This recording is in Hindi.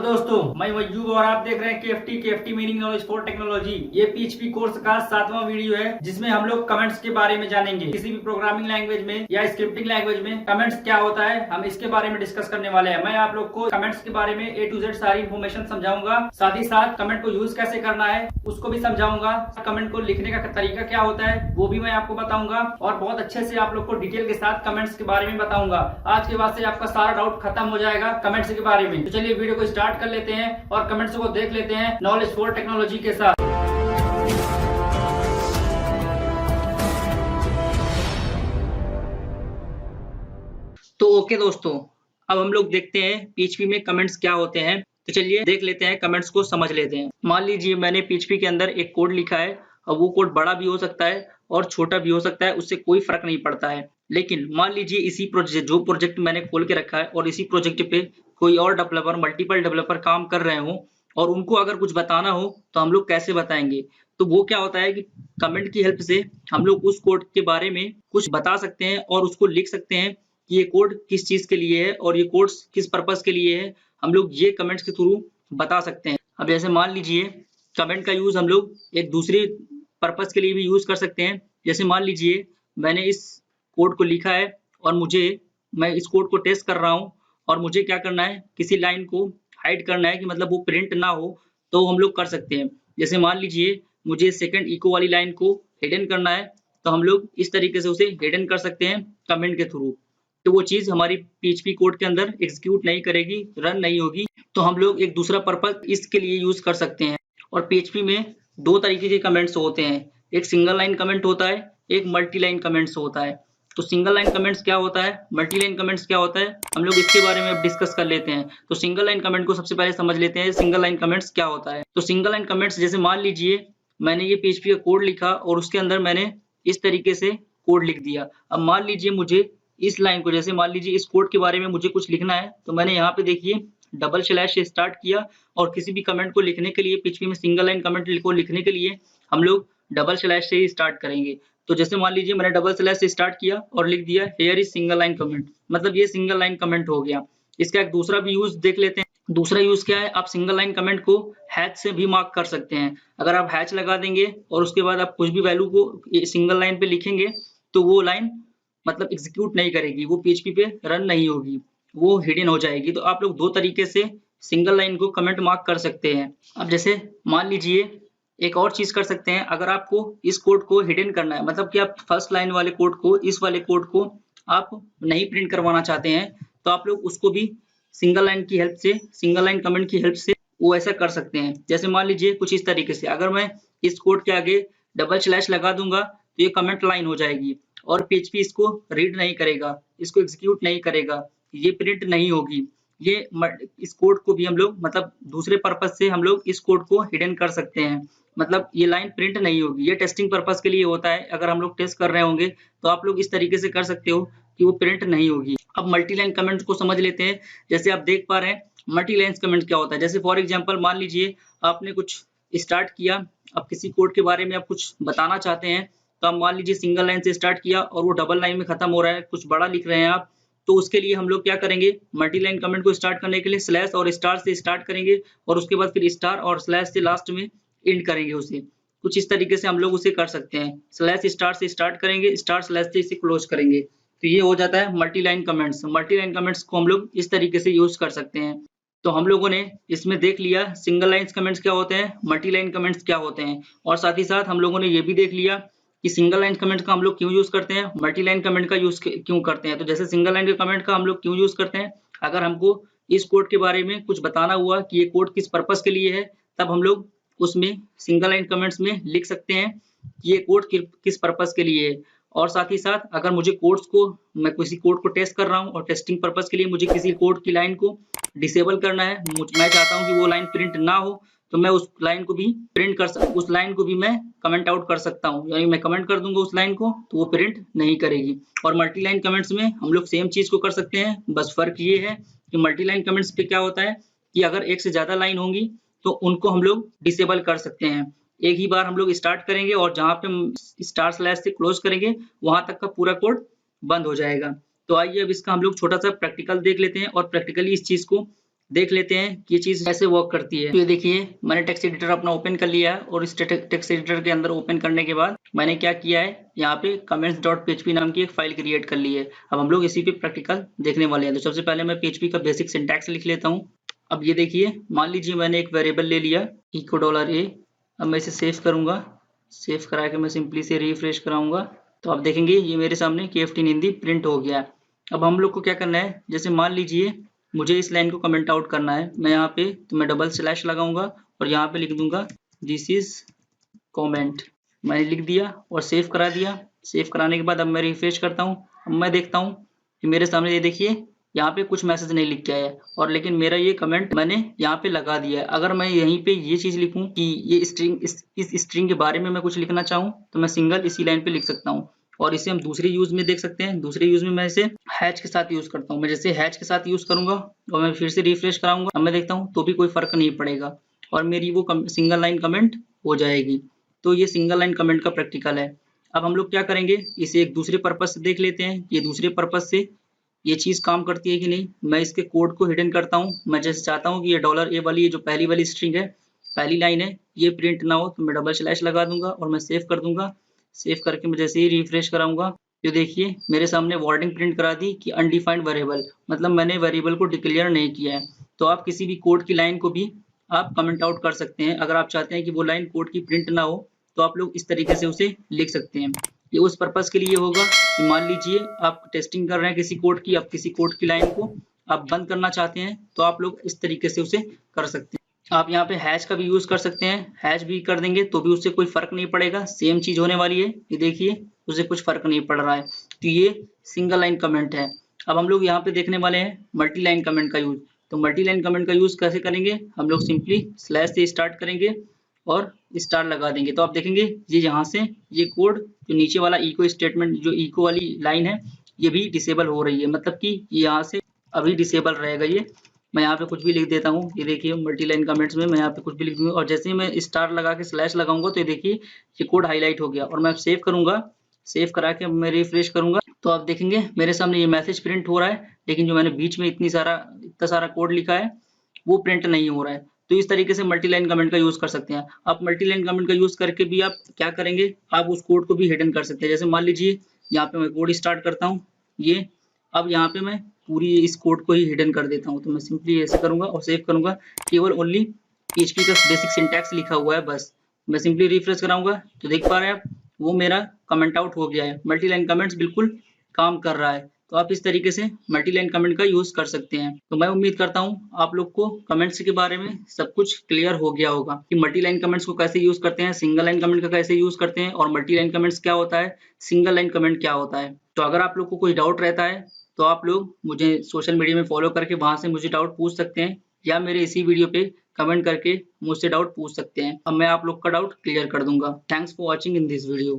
दोस्तों, मैं मयूब और आप देख रहे हैं KFT meaning knowledge for technology. ये पीएचपी कोर्स का 7वां वीडियो है जिसमें हम लोग कमेंट्स के बारे में जानेंगे। किसी भी प्रोग्रामिंग लैंग्वेज में या स्क्रिप्टिंग लैंग्वेज में कमेंट्स क्या होता है, हम इसके बारे में डिस्कस करने वाले हैं। मैं आप लोग को कमेंट्स के बारे में A to Z सारी इन्फॉर्मेशन समझाऊंगा। साथ ही साथ कमेंट को यूज कैसे करना है उसको भी समझाऊंगा। कमेंट को लिखने का तरीका क्या होता है वो भी मैं आपको बताऊंगा और बहुत अच्छे से आप लोग को डिटेल के साथ कमेंट्स के बारे में बताऊंगा। आज के बाद से आपका सारा डाउट खत्म हो जाएगा कमेंट्स के बारे में। तो चलिए वीडियो को स्टार्ट कर लेते हैं और कमेंट्स को देख लेते हैं नॉलेज फॉर टेक्नोलॉजी के साथ। तो ओके दोस्तों, अब हम लोग देखते हैं पीएचपी में कमेंट्स क्या होते हैं। तो चलिए देख लेते हैं, कमेंट्स को समझ लेते हैं। मान लीजिए मैंने पीएचपी के अंदर एक कोड लिखा है और वो कोड बड़ा भी हो सकता है और छोटा भी हो सकता है, उससे कोई फर्क नहीं पड़ता है। लेकिन मान लीजिए इसी प्रोजेक्ट जो प्रोजेक्ट मैंने खोल के रखा है और इसी प्रोजेक्ट पे कोई और डेवलपर मल्टीपल डेवलपर काम कर रहे हो और उनको अगर कुछ बताना हो तो हम लोग कैसे बताएंगे। तो वो क्या होता है कि कमेंट की हेल्प से हम लोग उस कोड के बारे में कुछ बता सकते हैं और उसको लिख सकते हैं कि ये कोड किस चीज के लिए है और ये कोड किस पर्पस के लिए है। हम लोग ये कमेंट्स के थ्रू बता सकते हैं। अब जैसे मान लीजिए कमेंट का यूज हम लोग एक दूसरे पर्पस के लिए भी यूज कर सकते हैं। जैसे मान लीजिए मैंने इस कोड को लिखा है और मैं इस कोड को टेस्ट कर रहा हूँ और मुझे क्या करना है, किसी लाइन को हाइड करना है कि मतलब वो प्रिंट ना हो, तो हम लोग कर सकते हैं। जैसे मान लीजिए मुझे सेकंड इको वाली लाइन को हिडन करना है तो हम लोग इस तरीके से उसे हिडन कर सकते हैं कमेंट के थ्रू। तो वो चीज हमारी पीएचपी कोड के अंदर एग्जीक्यूट नहीं करेगी, रन नहीं होगी। तो हम लोग एक दूसरा पर्पस इसके लिए यूज कर सकते हैं। और पीएचपी में दो तरीके के कमेंट्स होते हैं, एक सिंगल लाइन कमेंट होता है, एक मल्टी लाइन कमेंट्स होता है। तो सिंगल लाइन कमेंट्स क्या होता है, मल्टी लाइन कमेंट्स क्या होता है, हम लोग इसके बारे में अब डिस्कस कर लेते हैं। तो सिंगल लाइन कमेंट को सबसे पहले समझ लेते हैं, सिंगल लाइन कमेंट्स क्या होता है। तो सिंगल लाइन कमेंट्स, जैसे मान लीजिए मैंने ये पीएचपी का कोड लिखा और उसके अंदर मैंने इस तरीके से कोड लिख दिया। अब मान लीजिए मुझे इस लाइन को, जैसे मान लीजिए इस कोड के बारे में मुझे कुछ लिखना है तो मैंने यहाँ पे देखिए डबल स्लैश से स्टार्ट किया। और किसी भी कमेंट को लिखने के लिए पीएचपी में सिंगल लाइन कमेंट को लिखने के लिए हम लोग डबल स्लैश से ही स्टार्ट करेंगे। तो जैसे मान लीजिए मैंने डबल स्लैश से स्टार्ट किया और लिख दिया here is single line comment, मतलब ये सिंगल लाइन कमेंट हो गया। इसका एक दूसरा भी यूज देख लेते हैं। दूसरा यूज क्या है, आप सिंगल लाइन कमेंट को हैच से भी मार्क कर सकते हैं। अगर आप हैच लगा देंगे और उसके बाद आप कुछ भी वैल्यू को सिंगल लाइन पे लिखेंगे तो वो लाइन मतलब एग्जीक्यूट नहीं करेगी, वो पीएचपी पे रन नहीं होगी, वो हिडन हो जाएगी। तो आप लोग दो तरीके से सिंगल लाइन को कमेंट मार्क कर सकते हैं। अब जैसे मान लीजिए एक और चीज कर सकते हैं, अगर आपको इस कोड को हिडन करना है, मतलब कि आप फर्स्ट लाइन वाले कोड को, इस वाले कोड को आप नहीं प्रिंट करवाना चाहते हैं, तो आप लोग उसको भी सिंगल लाइन की हेल्प से, सिंगल लाइन कमेंट की हेल्प से वो ऐसा कर सकते हैं। जैसे मान लीजिए कुछ इस तरीके से, अगर मैं इस कोड के आगे डबल स्लैश लगा दूंगा तो ये कमेंट लाइन हो जाएगी और पीएचपी इसको रीड नहीं करेगा, इसको एग्जीक्यूट नहीं करेगा, ये प्रिंट नहीं होगी। ये इस कोड को भी हम लोग मतलब दूसरे पर्पस से हम लोग इस कोड को हिडन कर सकते हैं, मतलब ये लाइन प्रिंट नहीं होगी। ये टेस्टिंग पर्पस के लिए होता है, अगर हम लोग टेस्ट कर रहे होंगे तो आप लोग इस तरीके से कर सकते हो कि वो प्रिंट नहीं होगी। अब मल्टी लाइन कमेंट्स को समझ लेते हैं। जैसे आप देख पा रहे हैं मल्टी लाइन कमेंट क्या होता है। जैसे फॉर एग्जांपल मान लीजिए आपने कुछ स्टार्ट किया, अब किसी कोड के बारे में आप कुछ बताना चाहते हैं, तो आप मान लीजिए सिंगल लाइन से स्टार्ट किया और वो डबल लाइन में खत्म हो रहा है, कुछ बड़ा लिख रहे हैं आप, तो उसके लिए हम लोग क्या करेंगे, मल्टी लाइन कमेंट को स्टार्ट करने के लिए स्लैश और स्टार से स्टार्ट करेंगे और उसके बाद फिर स्टार और स्लैश से लास्ट में एंड करेंगे उसे। कुछ इस तरीके से हम लोग उसे कर सकते हैं, स्लैश स्टार से स्टार्ट करेंगे, स्टार स्लैश से इसे क्लोज करेंगे। तो ये हो जाता है multi line comments. Multi line comments को हम लोग इस तरीके से यूज कर सकते हैं। तो हम लोगों ने इसमें देख लिया सिंगल लाइन कमेंट्स क्या होते हैं, मल्टी लाइन कमेंट्स क्या होते हैं, और साथ ही साथ हम लोगों ने ये भी देख लिया कि सिंगल लाइन कमेंट का हम लोग क्यों यूज करते हैं, मल्टी लाइन कमेंट का यूज क्यों करते हैं। तो जैसे सिंगल लाइन के कमेंट का हम लोग क्यों यूज करते हैं, अगर हमको इस कोड के बारे में कुछ बताना हुआ कि ये कोड किस पर्पस के लिए है, तब हम लोग उसमें सिंगल लाइन कमेंट्स में लिख सकते हैं कि ये कोड किस पर्पस के लिए है। और साथ ही साथ अगर मुझे मैं किसी कोड को टेस्ट कर रहा हूँ और टेस्टिंग पर्पस के लिए मुझे किसी कोड की लाइन को डिसेबल करना है, मैं चाहता हूँ कि वो लाइन प्रिंट ना हो, तो मैं उस लाइन को भी उस लाइन को भी मैं कमेंट आउट कर सकता हूँ, यानी मैं कमेंट कर दूंगा उस लाइन को तो वो प्रिंट नहीं करेगी। और मल्टी लाइन कमेंट्स में हम लोग सेम चीज को कर सकते हैं, बस फर्क ये है कि मल्टी लाइन कमेंट्स पे क्या होता है कि अगर एक से ज्यादा लाइन होंगी तो उनको हम लोग डिसेबल कर सकते हैं। एक ही बार हम लोग स्टार्ट करेंगे और जहां पे हम स्टार स्लैश से क्लोज करेंगे वहां तक का पूरा कोड बंद हो जाएगा। तो आइए अब इसका हम लोग छोटा सा प्रैक्टिकल देख लेते हैं और प्रैक्टिकली इस चीज को देख लेते हैं कि ये चीज कैसे वर्क करती है। तो ये देखिए मैंने टेक्स्ट एडिटर अपना ओपन कर लिया है और इस टेक्स्ट एडिटर के अंदर ओपन करने के बाद मैंने क्या किया है, यहाँ पे comments.php नाम की एक फाइल क्रिएट कर ली है। अब हम लोग इसी पे प्रैक्टिकल देखने वाले हैं। तो सबसे पहले मैं PHP का बेसिक सिंटैक्स लिख लेता हूँ। अब ये देखिए मान लीजिए मैंने एक वेरिएबल ले लिया इको $a। अब मैं इसे सेव करूंगा, सेव करा के मैं सिंपली से रिफ्रेश कराऊंगा तो आप देखेंगे ये मेरे सामने KFT in हिंदी प्रिंट हो गया। अब हम लोग को क्या करना है, जैसे मान लीजिए मुझे इस लाइन को कमेंट आउट करना है, मैं यहाँ पे तो मैं डबल स्लैश लगाऊंगा और यहाँ पे लिख दूंगा दिस इज कमेंट। मैंने लिख दिया और सेव करा दिया। सेव कराने के बाद अब मैं रिफ्रेश करता हूँ। अब मैं देखता हूँ कि मेरे सामने ये देखिए यहाँ पे कुछ मैसेज नहीं लिख के आया और लेकिन मेरा ये कमेंट मैंने यहाँ पे लगा दिया है। अगर मैं यहीं पे ये चीज लिखूं कि ये स्ट्रिंग इस स्ट्रिंग के बारे में मैं कुछ लिखना चाहूँ तो मैं सिंगल इसी लाइन पे लिख सकता हूँ। और इसे हम दूसरे यूज में देख सकते हैं। दूसरे यूज में मैं इसे हैच के साथ यूज करता हूँ। मैं जैसे हैच के साथ यूज करूंगा और मैं फिर से रिफ्रेश कराऊंगा, अब मैं देखता हूँ तो भी कोई फर्क नहीं पड़ेगा और मेरी वो सिंगल लाइन कमेंट हो जाएगी। तो ये सिंगल लाइन कमेंट का प्रैक्टिकल है। अब हम लोग क्या करेंगे, इसे एक दूसरे पर्पज से देख लेते हैं। ये दूसरे पर्पज से ये चीज काम करती है कि नहीं। मैं इसके कोड को हिडन करता हूँ। मैं जैसे चाहता हूँ कि ये $a वाली ये जो पहली वाली स्ट्रिंग है, पहली लाइन है, ये प्रिंट ना हो तो मैं डबल स्लैश लगा दूंगा और मैं सेव कर दूंगा। सेव करके मैं जैसे ही रिफ्रेश कराऊंगा तो देखिए मेरे सामने वार्निंग प्रिंट करा दी कि अनडिफाइंड वेरिएबल, मतलब मैंने वेरिएबल को डिक्लेयर नहीं किया है। तो आप किसी भी कोड की लाइन को भी आप कमेंट आउट कर सकते हैं। अगर आप चाहते हैं कि वो लाइन कोड की प्रिंट ना हो तो आप लोग इस तरीके से उसे लिख सकते हैं। ये उस पर्पज के लिए होगा कि मान लीजिए आप टेस्टिंग कर रहे हैं किसी कोड की, आप किसी कोड की लाइन को आप बंद करना चाहते हैं तो आप लोग इस तरीके से उसे कर सकते हैं। आप यहाँ पे हैश का भी यूज कर सकते हैं। हैश भी कर देंगे तो भी उससे कोई फर्क नहीं पड़ेगा, सेम चीज होने वाली है। ये देखिए उसे कुछ फर्क नहीं पड़ रहा है। तो ये सिंगल लाइन कमेंट है। अब हम लोग यहाँ पे देखने वाले हैं मल्टी लाइन कमेंट का यूज। तो मल्टी लाइन कमेंट का यूज कैसे करेंगे, हम लोग सिंपली स्लैश से स्टार्ट करेंगे और स्टार लगा देंगे। तो आप देखेंगे ये यहाँ से ये कोड जो नीचे वाला इको स्टेटमेंट, जो इको वाली लाइन है, ये भी डिसेबल हो रही है, मतलब कि यहाँ से अभी डिसेबल रहेगा ये। मैं यहाँ पे कुछ भी लिख देता हूँ। ये देखिए मल्टी लाइन कमेंट्स में मैं यहाँ पे कुछ भी लिख दूंगा और जैसे ही मैं स्टार लगा के स्लैश लगाऊंगा तो ये देखिए ये कोड हाईलाइट हो गया और मैं सेव करूंगा। सेव करा के मैं रिफ्रेश करूंगा तो आप देखेंगे मेरे सामने ये मैसेज प्रिंट हो रहा है, लेकिन जो मैंने बीच में इतना सारा कोड लिखा है वो प्रिंट नहीं हो रहा है। तो इस तरीके से मल्टी लाइन कमेंट का यूज कर सकते हैं आप। मल्टी लाइन कमेंट का यूज करके भी आप क्या करेंगे, आप उस कोड को भी हिडन कर सकते हैं। जैसे मान लीजिए यहाँ पे मैं कोड स्टार्ट करता हूँ ये, अब यहाँ पे मैं पूरी इस कोड को ही हिडन कर देता हूँ। तो मैं सिंपली ऐसे करूंगा और सेव करूंगा, केवल ओनली PHP का बेसिक सिंटैक्स लिखा हुआ है बस। मैं सिंपली रिफ्रेश कराऊंगा तो देख पा रहे हैं आप वो मेरा कमेंट आउट हो गया है। मल्टी लाइन कमेंट्स बिल्कुल काम कर रहा है। तो आप इस तरीके से मल्टी लाइन कमेंट का यूज कर सकते हैं। तो मैं उम्मीद करता हूँ आप लोग को कमेंट्स के बारे में सब कुछ क्लियर हो गया होगा कि मल्टी लाइन कमेंट्स को कैसे यूज करते हैं, सिंगल लाइन कमेंट का कैसे यूज करते हैं और मल्टी लाइन कमेंट्स क्या होता है, सिंगल लाइन कमेंट क्या होता है। तो अगर आप लोग को कोई डाउट रहता है तो आप लोग मुझे सोशल मीडिया में फॉलो करके वहां से मुझे डाउट पूछ सकते हैं या मेरे इसी वीडियो पे कमेंट करके मुझसे डाउट पूछ सकते हैं। अब मैं आप लोग का डाउट क्लियर कर दूंगा। Thanks for watching in this video.